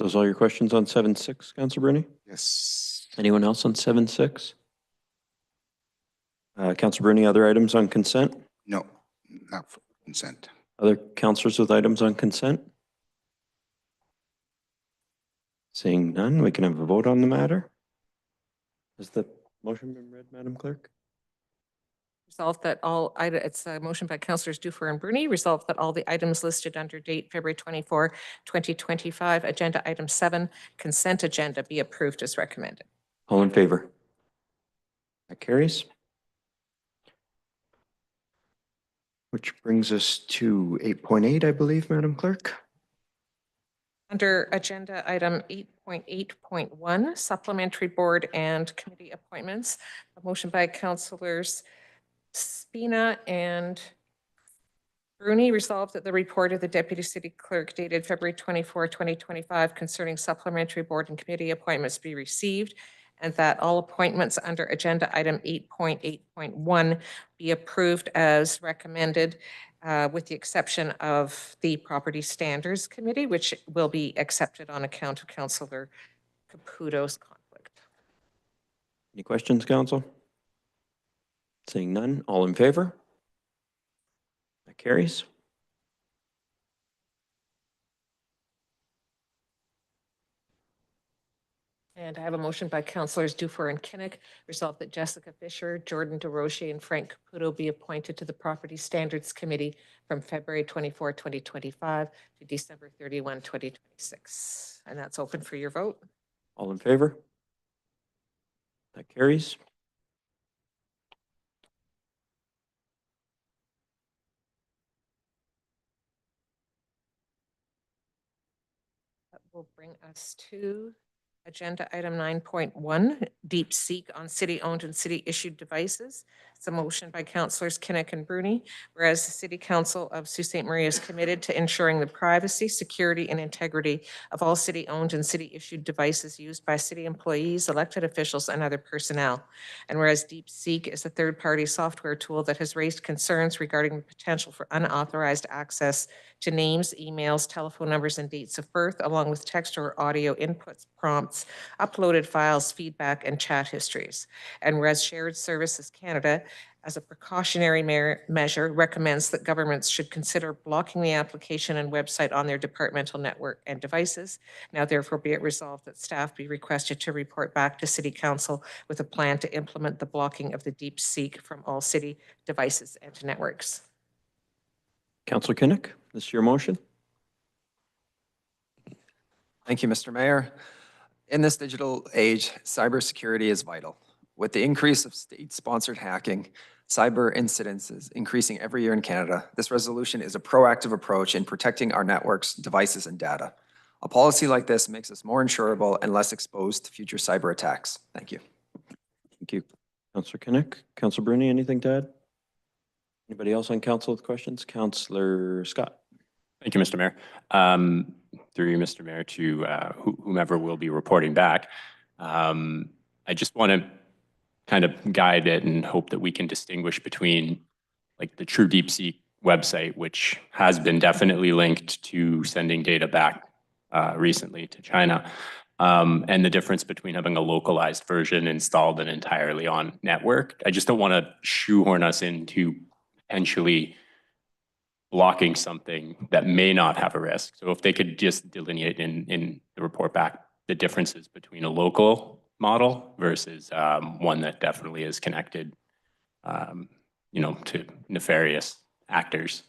A: Those all your questions on 7.6, Councillor Bruni?
F: Yes.
A: Anyone else on 7.6? Councillor Bruni, other items on consent?
F: No, not for consent.
A: Other councillors with items on consent? Seeing none, we can have a vote on the matter. Has the motion been read, Madam Clerk?
B: Resolved that all, it's a motion by councillors Dufour and Bruni, resolved that all the items listed under date February 24, 2025, agenda item 7, consent agenda be approved as recommended.
A: All in favor? That carries. Which brings us to 8.8, I believe, Madam Clerk.
B: Under agenda item 8.8.1, supplementary board and committee appointments, a motion by councillors Spina and Bruni, resolved that the report of the Deputy City Clerk dated February 24, 2025 concerning supplementary board and committee appointments be received, and that all appointments under agenda item 8.8.1 be approved as recommended, with the exception of the Property Standards Committee, which will be accepted on account of Councillor Caputo's conflict.
A: Any questions, Council? Seeing none, all in favor? That carries.
B: And I have a motion by councillors Dufour and Kinnock, resolved that Jessica Fisher, Jordan DeRoche, and Frank Caputo be appointed to the Property Standards Committee from February 24, 2025 to December 31, 2026. And that's open for your vote.
A: All in favor? That carries.
B: That will bring us to agenda item 9.1, DeepSeek on city-owned and city-issued devices. It's a motion by councillors Kinnock and Bruni, whereas the City Council of Sault Ste. Marie is committed to ensuring the privacy, security, and integrity of all city-owned and city-issued devices used by city employees, elected officials, and other personnel. And whereas DeepSeek is a third-party software tool that has raised concerns regarding the potential for unauthorized access to names, emails, telephone numbers, and dates of birth, along with text or audio inputs, prompts, uploaded files, feedback, and chat histories. And whereas Shared Services Canada, as a precautionary measure, recommends that governments should consider blocking the application and website on their departmental network and devices. Now therefore be it resolved that staff be requested to report back to City Council with a plan to implement the blocking of the DeepSeek from all city devices and networks.
A: Councillor Kinnock, this is your motion.
N: Thank you, Mr. Mayor. In this digital age, cybersecurity is vital. With the increase of state-sponsored hacking, cyber incidents is increasing every year in Canada. This resolution is a proactive approach in protecting our networks, devices, and data. A policy like this makes us more insurable and less exposed to future cyber attacks. Thank you.
A: Thank you. Councillor Kinnock. Councillor Bruni, anything to add? Anybody else on council with questions? Councillor Scott.
O: Thank you, Mr. Mayor. Through you, Mr. Mayor, to whomever will be reporting back. I just want to kind of guide it and hope that we can distinguish between like the true DeepSeek website, which has been definitely linked to sending data back recently to China, and the difference between having a localized version installed and entirely on network. I just don't want to shoehorn us into potentially blocking something that may not have a risk. So if they could just delineate in the report back the differences between a local model versus one that definitely is connected, you know, to nefarious actors.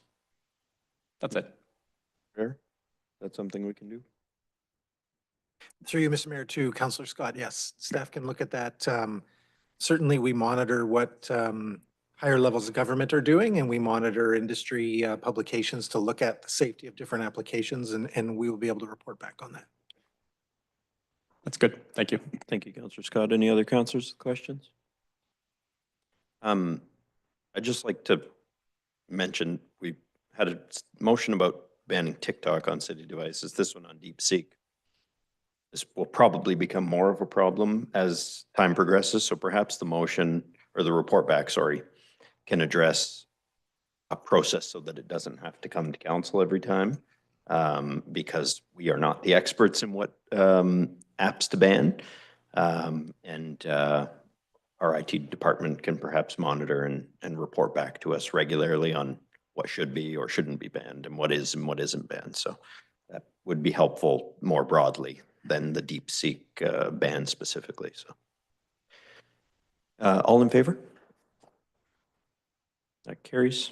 O: That's it.
A: Fair. That's something we can do.
M: Through you, Mr. Mayor, to Councillor Scott, yes, staff can look at that. Certainly, we monitor what higher levels of government are doing, and we monitor industry publications to look at the safety of different applications, and we will be able to report back on that.
O: That's good. Thank you.
A: Thank you, Councillor Scott. Any other councillors with questions? I'd just like to mention, we had a motion about banning TikTok on city devices, this one on DeepSeek. This will probably become more of a problem as time progresses, so perhaps the motion, or the report back, sorry, can address a process so that it doesn't have to come to council every time. because we are not the experts in what apps to ban. And our IT department can perhaps monitor and report back to us regularly on what should be or shouldn't be banned and what is and what isn't banned. So that would be helpful more broadly than the DeepSeek ban specifically. So all in favor? That carries.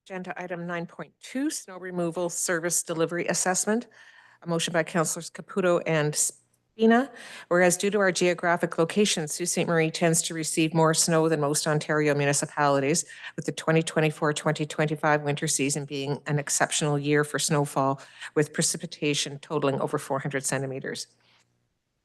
B: Agenda item 9.2, snow removal service delivery assessment. A motion by Councillors Caputo and Spina. Whereas due to our geographic location, Sault Ste. Marie tends to receive more snow than most Ontario municipalities, with the 2024-2025 winter season being an exceptional year for snowfall, with precipitation totaling over 400 centimeters.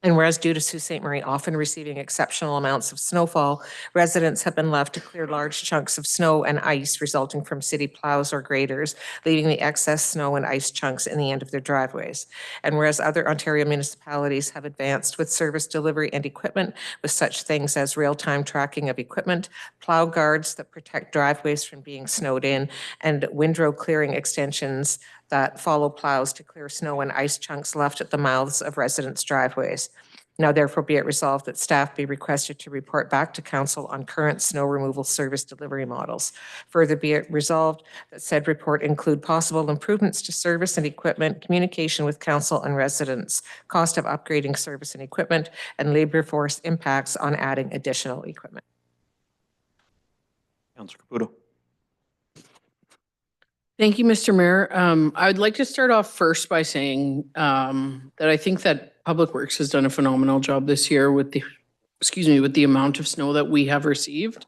B: And whereas due to Sault Ste. Marie often receiving exceptional amounts of snowfall, residents have been left to clear large chunks of snow and ice resulting from city plows or graders, leaving the excess snow and ice chunks in the end of their driveways. And whereas other Ontario municipalities have advanced with service delivery and equipment with such things as real-time tracking of equipment, plow guards that protect driveways from being snowed in, and windrow clearing extensions that follow plows to clear snow and ice chunks left at the mouths of residents' driveways. Now therefore be it resolved that staff be requested to report back to council on current snow removal service delivery models. Further be it resolved that said report include possible improvements to service and equipment, communication with council and residents, cost of upgrading service and equipment, and labor force impacts on adding additional equipment.
A: Councillor Caputo.
J: Thank you, Mr. Mayor. I would like to start off first by saying that I think that Public Works has done a phenomenal job this year with the amount of snow that we have received.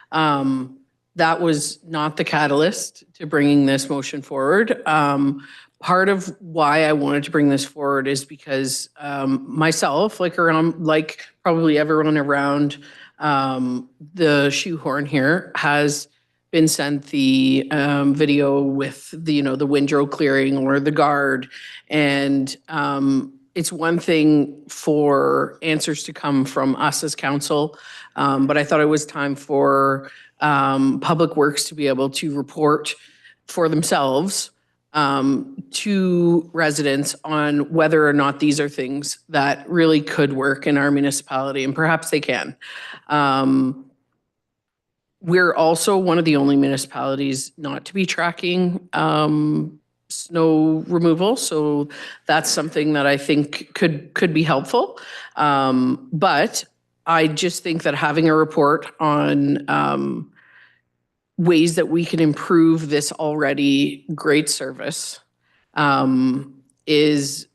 J: That was not the catalyst to bringing this motion forward. Part of why I wanted to bring this forward is because myself, like probably everyone around the shoehorn here, has been sent the video with the windrow clearing or the guard, and it's one thing for answers to come from us as council, but I thought it was time for Public Works to be able to report for themselves to residents on whether or not these are things that really could work in our municipality, and perhaps they can. We're also one of the only municipalities not to be tracking snow removal, so that's something that I think could be helpful. But I just think that having a report on ways that we can improve this already great service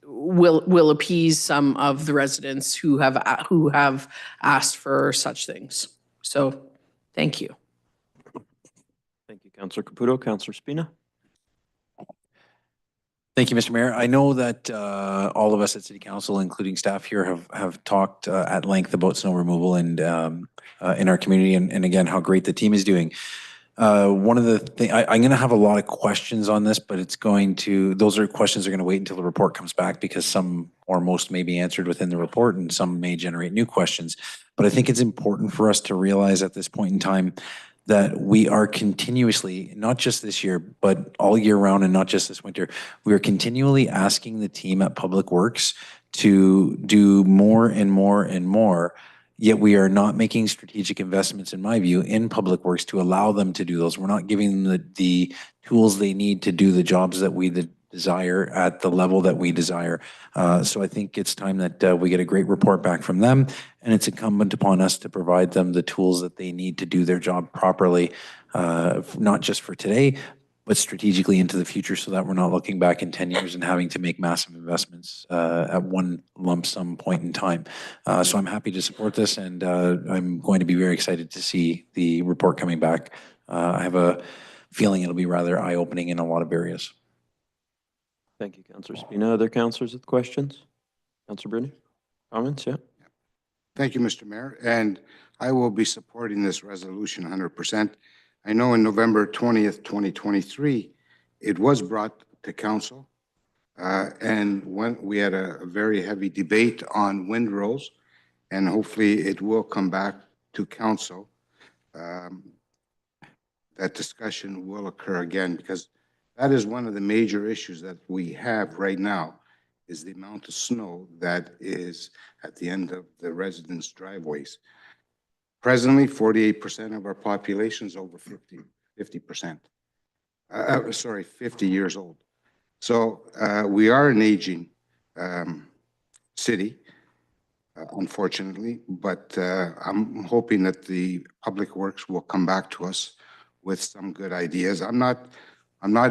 J: will appease some of the residents who have asked for such things. So, thank you.
A: Thank you, Councillor Caputo. Councillor Spina.
K: Thank you, Mr. Mayor. I know that all of us at City Council, including staff here, have talked at length about snow removal and in our community, and again, how great the team is doing. One of the things, I'm going to have a lot of questions on this, but those questions are going to wait until the report comes back, because some or most may be answered within the report and some may generate new questions. But I think it's important for us to realize at this point in time that we are continuously, not just this year, but all year round and not just this winter, we are continually asking the team at Public Works to do more and more and more, yet we are not making strategic investments, in my view, in Public Works to allow them to do those. We're not giving them the tools they need to do the jobs that we desire at the level that we desire. So I think it's time that we get a great report back from them, and it's incumbent upon us to provide them the tools that they need to do their job properly, not just for today, but strategically into the future, so that we're not looking back in 10 years and having to make massive investments at one lump sum point in time. So I'm happy to support this, and I'm going to be very excited to see the report coming back. I have a feeling it'll be rather eye-opening in a lot of areas.
A: Thank you, Councillor Spina. Other councillors with questions? Councillor Bruni? Comments? Yeah.
F: Thank you, Mr. Mayor. And I will be supporting this resolution 100%. I know in November 20th, 2023, it was brought to council. And when we had a very heavy debate on windrows, and hopefully it will come back to council. that discussion will occur again, because that is one of the major issues that we have right now, is the amount of snow that is at the end of the residents' driveways. Presently, 48% of our population is over 50%. Sorry, 50 years old. So we are an aging city, unfortunately, but I'm hoping that the Public Works will come back to us with some good ideas. I'm not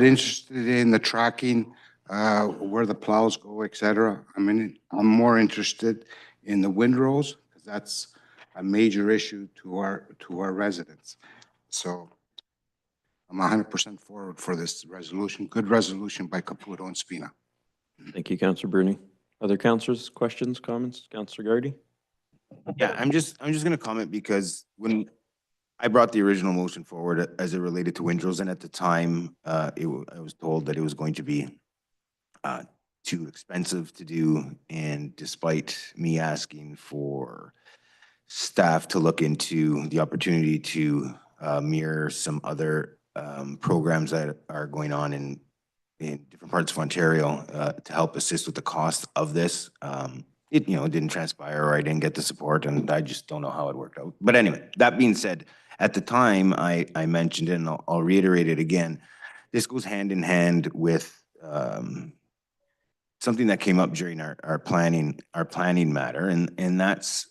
F: interested in the tracking, where the plows go, et cetera. I mean, I'm more interested in the windrows, because that's a major issue to our residents. So I'm 100% forward for this resolution. Good resolution by Caputo and Spina.
A: Thank you, Councillor Bruni. Other councillors, questions, comments? Councillor Gardy?
C: Yeah, I'm just gonna comment because when I brought the original motion forward as it related to windrows, and at the time, I was told that it was going to be too expensive to do, and despite me asking for staff to look into the opportunity to mirror some other programs that are going on in different parts of Ontario to help assist with the cost of this. It didn't transpire, or I didn't get the support, and I just don't know how it worked out. But anyway, that being said, at the time I mentioned it, and I'll reiterate it again. This goes hand in hand with something that came up during our planning matter, and that's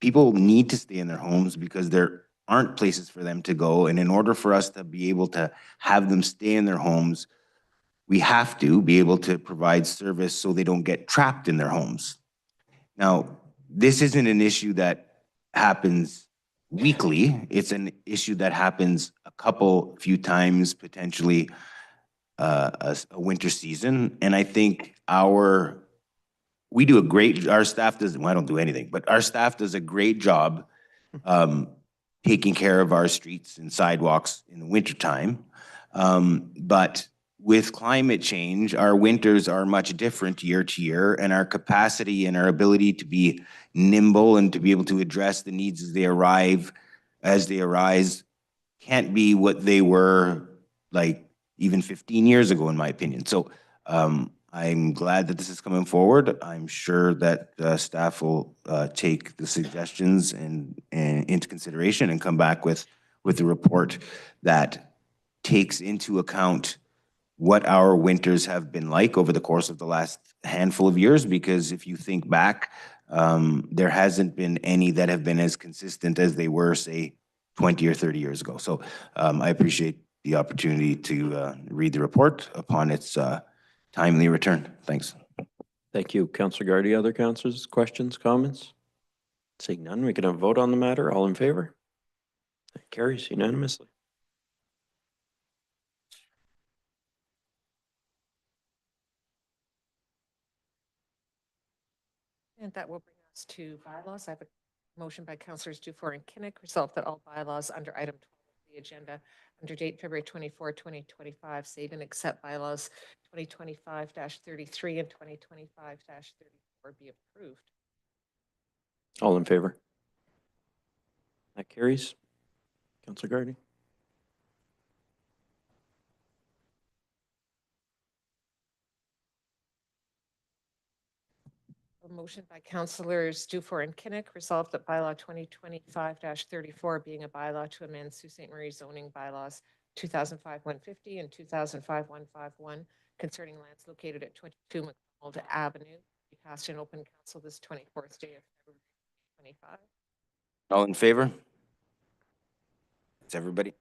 C: people need to stay in their homes because there aren't places for them to go, and in order for us to be able to have them stay in their homes, we have to be able to provide service so they don't get trapped in their homes. Now, this isn't an issue that happens weekly. It's an issue that happens a few times, potentially a winter season. And I think our staff does, well, I don't do anything, but our staff does a great job taking care of our streets and sidewalks in the wintertime. But with climate change, our winters are much different year to year, and our capacity and our ability to be nimble and to be able to address the needs as they arise can't be what they were like even 15 years ago, in my opinion. So I'm glad that this is coming forward. I'm sure that staff will take the suggestions and into consideration and come back with a report that takes into account what our winters have been like over the course of the last handful of years. Because if you think back, there hasn't been any that have been as consistent as they were, say, 20 or 30 years ago. So I appreciate the opportunity to read the report upon its timely return. Thanks.
A: Thank you, Councillor Gardy. Other councillors, questions, comments? Seeing none, we can have a vote on the matter. All in favor? That carries unanimously.
B: And that will bring us to bylaws. I have a motion by councillors Dufour and Kinnick. Resolved that all bylaws under item 12 of the agenda under date February 24, 2025, save and accept bylaws 2025-33 and 2025-34 be approved.
A: All in favor? That carries. Councillor Gardy.
B: A motion by councillors Dufour and Kinnick. Resolved that bylaw 2025-34 being a bylaw to amend Sault Ste. Marie zoning bylaws 2005-150 and 2005-151 concerning lands located at 22 McDonald Avenue be passed in open council this 24th day of February 2025.
C: All in favor? It's everybody.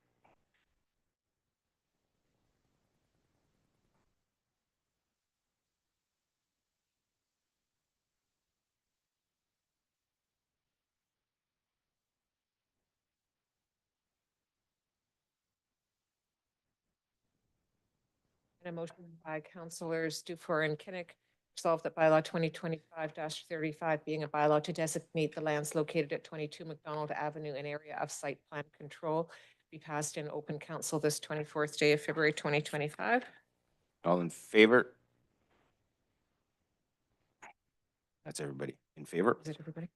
B: And a motion by councillors Dufour and Kinnick. Resolved that bylaw 2025-35 being a bylaw to designate the lands located at 22 McDonald Avenue an area of site plan control be passed in open council this 24th day of February 2025.
C: All in favor? That's everybody. In favor?
B: Is it everybody?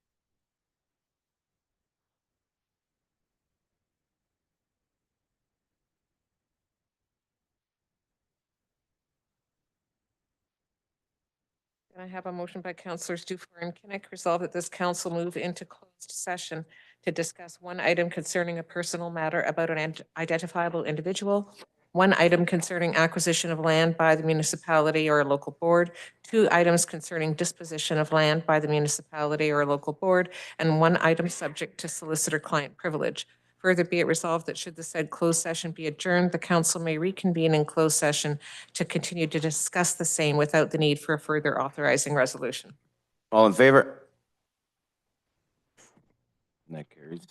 B: I have a motion by Councillors Dufour and Kinnick. Resolved that this council move into closed session to discuss one item concerning a personal matter about an identifiable individual, one item concerning acquisition of land by the municipality or a local board, two items concerning disposition of land by the municipality or a local board, and one item subject to solicitor-client privilege. Further be it resolved that should the said closed session be adjourned, the council may reconvene in closed session to continue to discuss the same without the need for a further authorizing resolution.
C: All in favor? And that carries.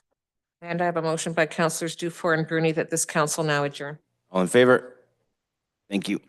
B: And I have a motion by Councillors Dufour and Bruni that this council now adjourn.
C: All in favor? Thank you.